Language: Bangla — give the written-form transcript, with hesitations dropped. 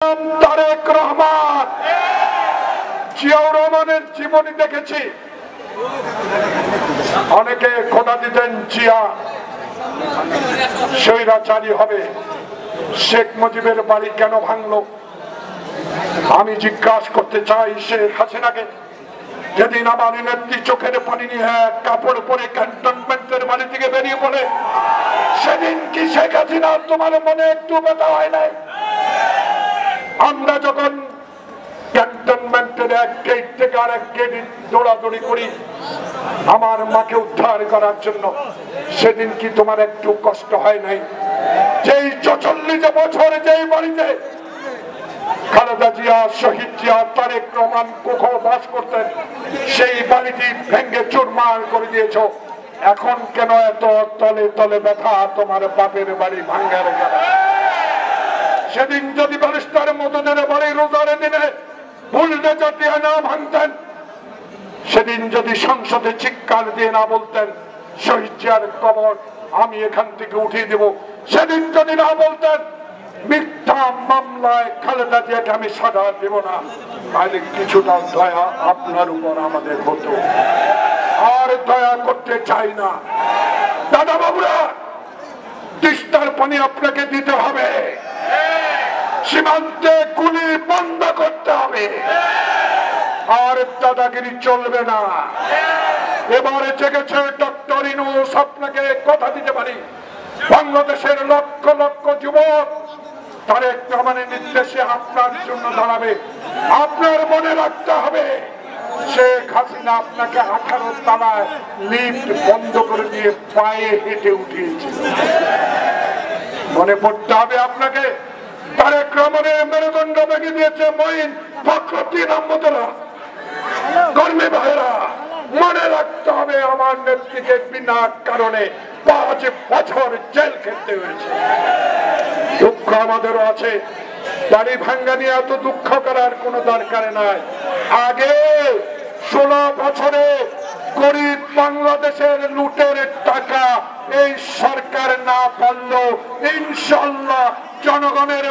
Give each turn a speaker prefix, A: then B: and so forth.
A: তারেক রহমান জিয়াউর রহমানের জীবনী দেখেছি। অনেকে খোদা দিতেন জিয়া স্বৈরাচারী হবে। শেখ মুজিবের বাড়ি কেন ভাঙলো? আমি জিজ্ঞাসা করতে চাই শেখ হাসিনাকে, যেদিন আমার নেত্রী চোখের পানি নিয়ে কাপড় পরে ক্যান্টনমেন্টের বাড়ি থেকে বেরিয়ে পড়ে, সেদিন কি শেখ হাসিনা তোমার মনে একটু ব্যথা হয় নাই? আমরা যখন ক্যান্টনমেন্টের এক গেট থেকে আর এক গেটে দৌড়াদৌড়ি করি আমার মাকে উদ্ধার করার জন্য, সেদিন কি তোমার একটু কষ্ট হয় নাই? যেই ৪৪ বছর যেই বাড়িতে খালেদা জিয়া, শহীদ জিয়া, তারেক রহমান কোথাও বাস করতেন, সেই বাড়িটি ভেঙ্গে চুরমার করে দিয়েছ। এখন কেন এত তলে তলে ব্যথা তোমার বাপের বাড়ি ভাঙ্গার গেল? সেদিন যদি ব্যারিস্টার মদনের বাড়ি রোজার দিনে ভুল জাতীয় না ভাঙতেন, সেদিন যদি সংসদে চিৎকার দিয়ে না বলতেন শহীদ জিয়ার কবর আমি এখান থেকে উঠিয়ে দেব, সেদিন যদি না বলতেন মিথ্যা মামলায় খালেদা জিয়াকে আমি সাজা দেব না, তাহলে কিছুটা দয়া আপনার উপর আমাদের হতো। আর দয়া করতে চাই না। দাদা বাবুরা, তিস্তার পানি আপনাকে দিতে হবে, সীমান্তে গুলি বন্ধ করতে হবে, আর দাদাগিরি চলবে না। এবারে জেগেছে ডক্টর ইউনূস, আপনাকে কথা দিতে পারি বাংলাদেশের লক্ষ লক্ষ যুবক তারেক রহমানের নির্দেশে আপনার জন্য দাঁড়াবে। আপনার মনে রাখতে হবে শেখ হাসিনা আপনাকে 18 তলায় লিফট বন্ধ করে দিয়ে পায়ে হেঁটে উঠিয়েছে। মনে পড়তে হবে আপনাকে তারেক রহমানের মেরুদণ্ড ভেঙে দিয়েছে মঈন, ফখরুদ্দিন আহমদরা। কর্মী ভাইরা, মনে রাখতে হবে আমার নেত্রীকে বিনা কারণে 5 বছর জেল খেতে হয়েছে। দুঃখ আমাদেরও আছে, বাড়ি ভাঙ্গা নিয়ে এত দুঃখ করার কোন দরকার নাই। আগে 16 বছরে গরিব বাংলাদেশের লুটের টাকা এই সরকার না পারলো, ইনশাল্লাহ জনগণের